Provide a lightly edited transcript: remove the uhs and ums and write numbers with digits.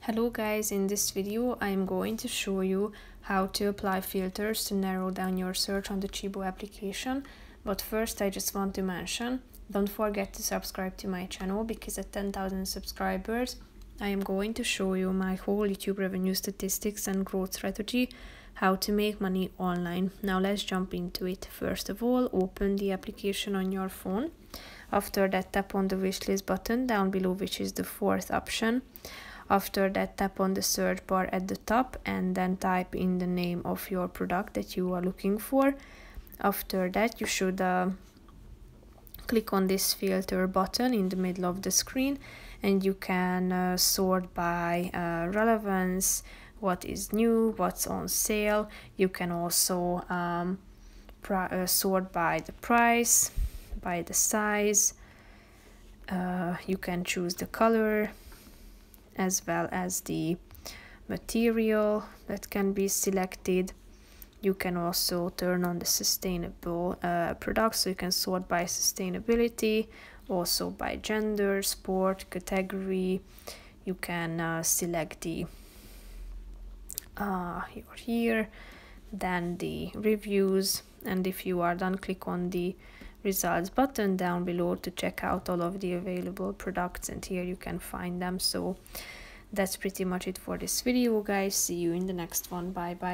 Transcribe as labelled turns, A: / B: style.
A: Hello guys, in this video I am going to show you how to apply filters to narrow down your search on the Tchibo application. But first I just want to mention, don't forget to subscribe to my channel, because at 10,000 subscribers I am going to show you my whole YouTube revenue statistics and growth strategy, how to make money online. Now let's jump into it. First of all, open the application on your phone. After that, tap on the wishlist button down below, which is the fourth option. After that, tap on the search bar at the top and then type in the name of your product that you are looking for. After that, you should click on this filter button in the middle of the screen, and you can sort by relevance, what is new, what's on sale. You can also sort by the price, by the size. You can choose the color as well as the material that can be selected. You can also turn on the sustainable products, so you can sort by sustainability, also by gender, sport, category. You can select the here, then the reviews, and if you are done, click on the results button down below to check out all of the available products, and here you can find them. So that's pretty much it for this video, guys. See you in the next one. Bye bye.